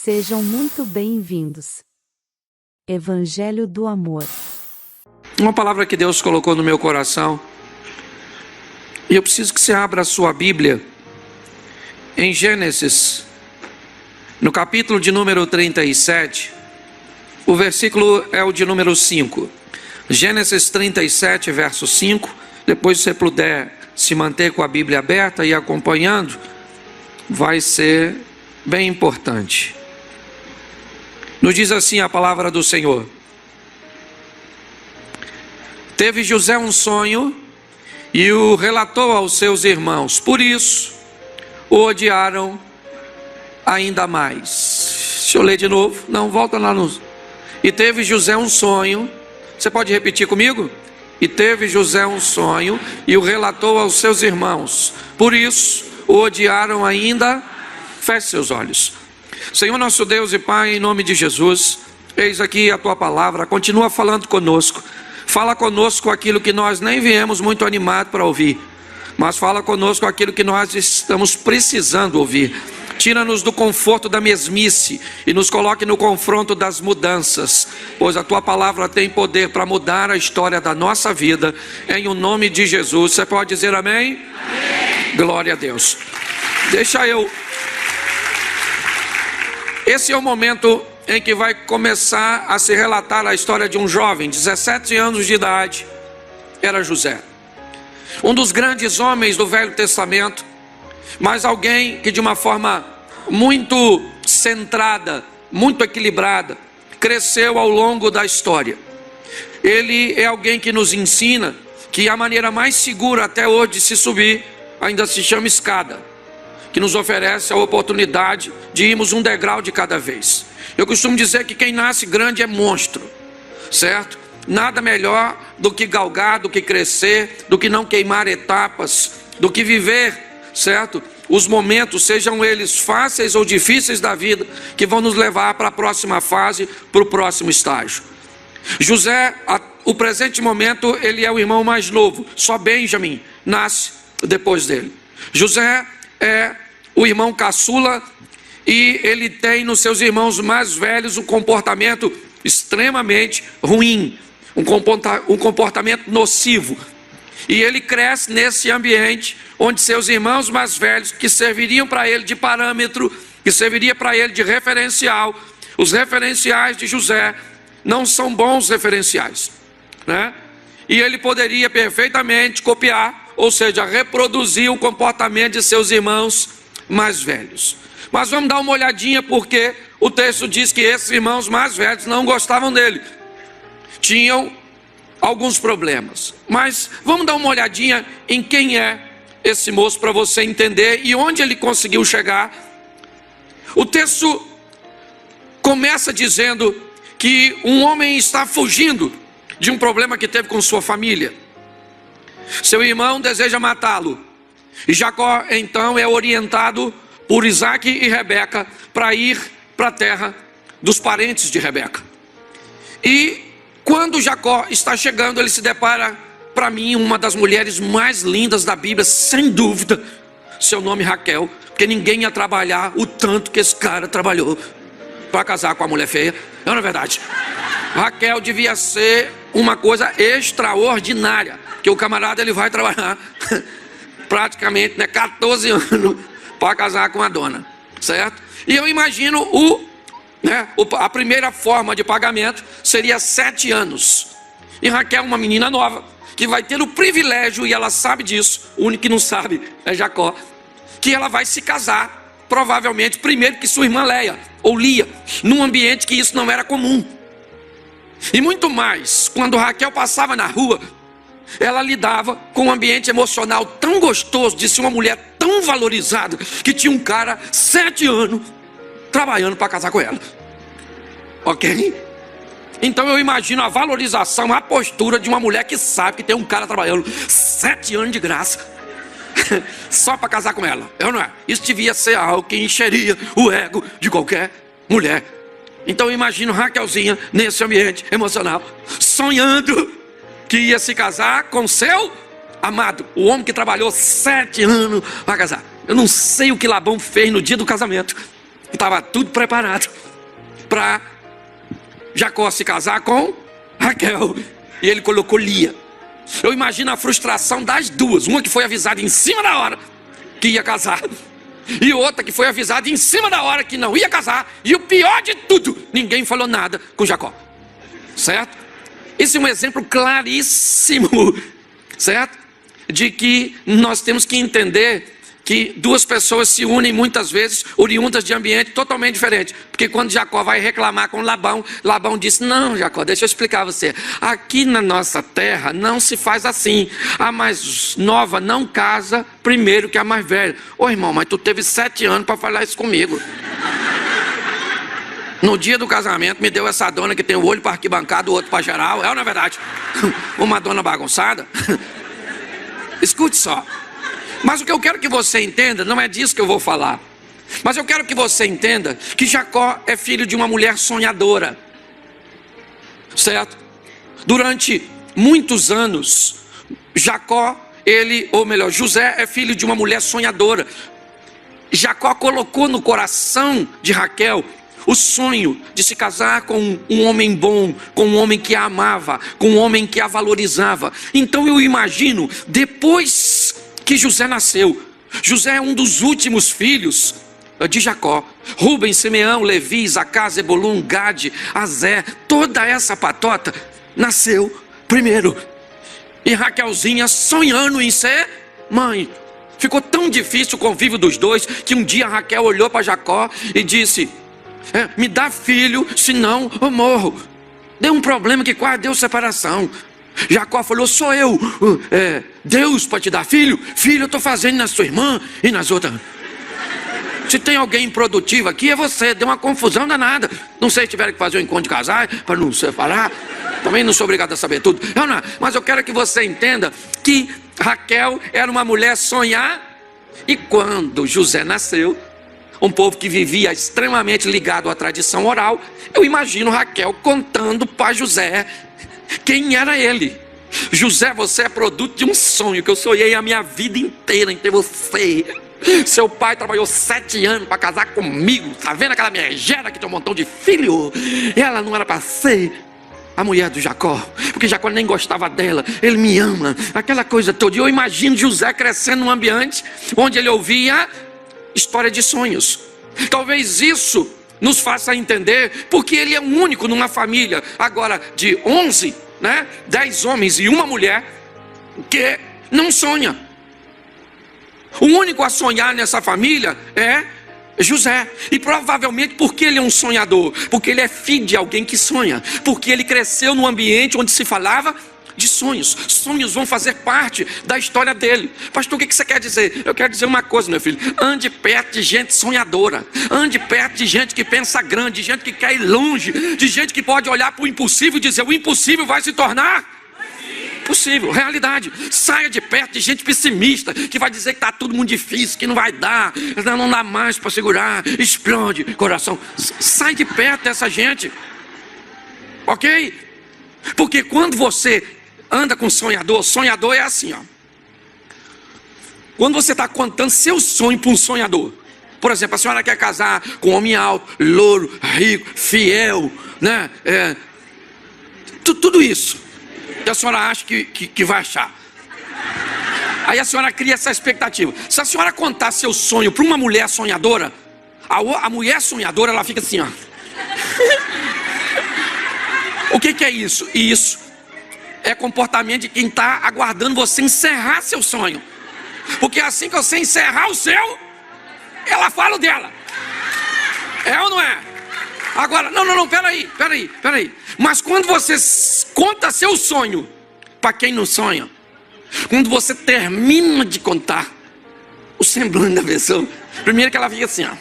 Sejam muito bem-vindos. Evangelho do Amor. Uma palavra que Deus colocou no meu coração, e eu preciso que você abra a sua Bíblia em Gênesis, no capítulo de número 37, o versículo é o de número 5. Gênesis 37, verso 5. Depois, se você puder se manter com a Bíblia aberta e acompanhando, vai ser bem importante. Nos diz assim a palavra do Senhor: teve José um sonho e o relatou aos seus irmãos, por isso o odiaram ainda mais. Deixa eu ler de novo. Não, volta lá no... E teve José um sonho. Você pode repetir comigo? E teve José um sonho e o relatou aos seus irmãos, por isso o odiaram ainda. Feche seus olhos. Senhor nosso Deus e Pai, em nome de Jesus, eis aqui a Tua palavra, continua falando conosco. Fala conosco aquilo que nós nem viemos muito animados para ouvir, mas fala conosco aquilo que nós estamos precisando ouvir. Tira-nos do conforto da mesmice e nos coloque no confronto das mudanças, pois a Tua palavra tem poder para mudar a história da nossa vida, em o nome de Jesus. Você pode dizer amém? Amém. Glória a Deus. Esse é o momento em que vai começar a se relatar a história de um jovem, 17 anos de idade, era José. Um dos grandes homens do Velho Testamento, mas alguém que de uma forma muito centrada, muito equilibrada, cresceu ao longo da história. Ele é alguém que nos ensina que a maneira mais segura até hoje de se subir ainda se chama escada, que nos oferece a oportunidade de irmos um degrau de cada vez. Eu costumo dizer que quem nasce grande é monstro, certo? Nada melhor do que galgar, do que crescer, do que não queimar etapas, do que viver, certo? Os momentos, sejam eles fáceis ou difíceis da vida, que vão nos levar para a próxima fase, para o próximo estágio. José, o presente momento, ele é o irmão mais novo, só Benjamim nasce depois dele. José é o irmão caçula e ele tem nos seus irmãos mais velhos um comportamento extremamente ruim, um comportamento nocivo. E ele cresce nesse ambiente onde seus irmãos mais velhos, que serviriam para ele de parâmetro, que serviria para ele de referencial, os referenciais de José não são bons referenciais, né? E ele poderia perfeitamente copiar, ou seja, reproduzir o comportamento de seus irmãos mais velhos. Mas vamos dar uma olhadinha, porque o texto diz que esses irmãos mais velhos não gostavam dele, tinham alguns problemas. Mas vamos dar uma olhadinha em quem é esse moço para você entender e onde ele conseguiu chegar. O texto começa dizendo que um homem está fugindo de um problema que teve com sua família. Seu irmão deseja matá-lo, e Jacó então é orientado por Isaac e Rebeca para ir para a terra dos parentes de Rebeca. E quando Jacó está chegando, ele se depara, para mim, uma das mulheres mais lindas da Bíblia, sem dúvida, seu nome Raquel, porque ninguém ia trabalhar o tanto que esse cara trabalhou para casar com a mulher feia. Não é verdade? Raquel devia ser uma coisa extraordinária, que o camarada ele vai trabalhar praticamente 14 anos para casar com a dona, certo? E eu imagino a primeira forma de pagamento seria 7 anos. E Raquel, uma menina nova, que vai ter o privilégio, e ela sabe disso, o único que não sabe é Jacó, que ela vai se casar, provavelmente primeiro que sua irmã Leia, ou Lia, num ambiente que isso não era comum. E muito mais, quando Raquel passava na rua, ela lidava com um ambiente emocional tão gostoso de ser uma mulher tão valorizada, que tinha um cara 7 anos trabalhando para casar com ela. Ok? Então eu imagino a valorização, a postura de uma mulher que sabe que tem um cara trabalhando 7 anos de graça só para casar com ela. Eu não é? Isso devia ser algo que encheria o ego de qualquer mulher. Então eu imagino Raquelzinha nesse ambiente emocional, sonhando que ia se casar com seu amado, o homem que trabalhou 7 anos para casar. Eu não sei o que Labão fez no dia do casamento, estava tudo preparado para Jacó se casar com Raquel. E ele colocou Lia. Eu imagino a frustração das duas. Uma que foi avisada em cima da hora que ia casar, e outra que foi avisada em cima da hora que não ia casar. E o pior de tudo, ninguém falou nada com Jacó. Certo? Esse é um exemplo claríssimo, certo? De que nós temos que entender que duas pessoas se unem muitas vezes, oriundas de ambiente totalmente diferente. Porque quando Jacó vai reclamar com Labão, Labão disse: não, Jacó, deixa eu explicar a você. Aqui na nossa terra não se faz assim. A mais nova não casa primeiro que a mais velha. Ô irmão, mas tu teve 7 anos para falar isso comigo. No dia do casamento me deu essa dona que tem o olho para arquibancada, o outro para geral. É ou não é verdade? Uma dona bagunçada. Escute só. Mas o que eu quero que você entenda, não é disso que eu vou falar. Mas eu quero que você entenda que Jacó é filho de uma mulher sonhadora. Certo? Durante muitos anos, José é filho de uma mulher sonhadora. Jacó colocou no coração de Raquel o sonho de se casar com um homem bom, com um homem que a amava, com um homem que a valorizava. Então eu imagino, depois que José nasceu, José é um dos últimos filhos de Jacó. Rubem, Simeão, Levi, Isacar, Zebulun, Gade, Azer, toda essa patota nasceu primeiro. E Raquelzinha sonhando em ser mãe. Ficou tão difícil o convívio dos dois que um dia Raquel olhou para Jacó e disse: me dá filho, senão eu morro. Deu um problema que quase deu separação. Jacó falou: sou eu, Deus para te dar filho? Filho eu estou fazendo na sua irmã e nas outras. Se tem alguém improdutivo aqui é você. Deu uma confusão danada. Não sei se tiveram que fazer um encontro de casais para não separar. Também não sou obrigado a saber tudo. Não, mas eu quero que você entenda que Raquel era uma mulher sonhar. E quando José nasceu, um povo que vivia extremamente ligado à tradição oral, eu imagino Raquel contando para José quem era ele. José, você é produto de um sonho que eu sonhei a minha vida inteira em ter você. Seu pai trabalhou 7 anos para casar comigo. Tá vendo aquela megera que tem um montão de filho? Ela não era para ser a mulher do Jacó, porque Jacó nem gostava dela. Ele me ama, aquela coisa toda. E eu imagino José crescendo num ambiente onde ele ouvia história de sonhos. Talvez isso nos faça entender porque ele é o único numa família agora de 11, 10 homens e uma mulher que não sonha. O único a sonhar nessa família é José. E provavelmente porque ele é um sonhador, porque ele é filho de alguém que sonha, porque ele cresceu num ambiente onde se falava de sonhos. Sonhos vão fazer parte da história dele. Pastor, o que você quer dizer? Eu quero dizer uma coisa, meu filho: ande perto de gente sonhadora, ande perto de gente que pensa grande, de gente que quer ir longe, de gente que pode olhar para o impossível e dizer: o impossível vai se tornar possível, realidade. Saia de perto de gente pessimista, que vai dizer que está tudo muito difícil, que não vai dar, não dá mais para segurar, explode coração. Sai de perto dessa gente, ok? Porque quando você anda com sonhador, sonhador é assim, ó. Quando você está contando seu sonho para um sonhador, por exemplo, a senhora quer casar com um homem alto, louro, rico, fiel, tudo isso que a senhora acha que vai achar. Aí a senhora cria essa expectativa. Se a senhora contar seu sonho para uma mulher sonhadora, a mulher sonhadora, ela fica assim, ó. O que é isso? Isso é comportamento de quem está aguardando você encerrar seu sonho. Porque assim que você encerrar o seu, ela fala o dela. É ou não é? Agora, não, peraí. Mas quando você conta seu sonho para quem não sonha, quando você termina de contar o semblante da pessoa, primeiro que ela fica assim, ó.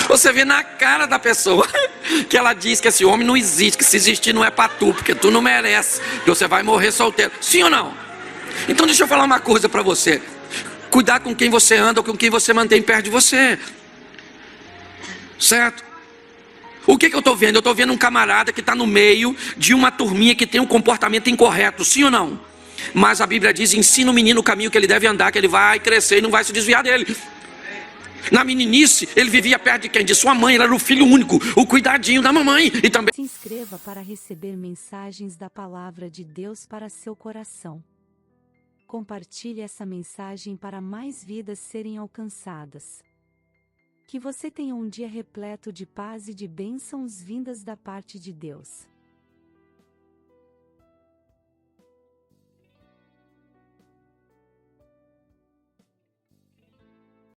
Você vê na cara da pessoa que ela diz que esse homem não existe, que se existir não é pra tu, porque tu não merece, que você vai morrer solteiro. Sim ou não? Então deixa eu falar uma coisa pra você. Cuidar com quem você anda ou com quem você mantém perto de você. Certo? O que eu estou vendo? Eu estou vendo um camarada que está no meio de uma turminha que tem um comportamento incorreto. Sim ou não? Mas a Bíblia diz: ensina o menino o caminho que ele deve andar, que ele vai crescer e não vai se desviar dele. Na meninice, ele vivia perto de quem? De sua mãe, ele era o filho único, o cuidadinho da mamãe. E também Se inscreva para receber mensagens da Palavra de Deus para seu coração. Compartilhe essa mensagem para mais vidas serem alcançadas. Que você tenha um dia repleto de paz e de bênçãos vindas da parte de Deus.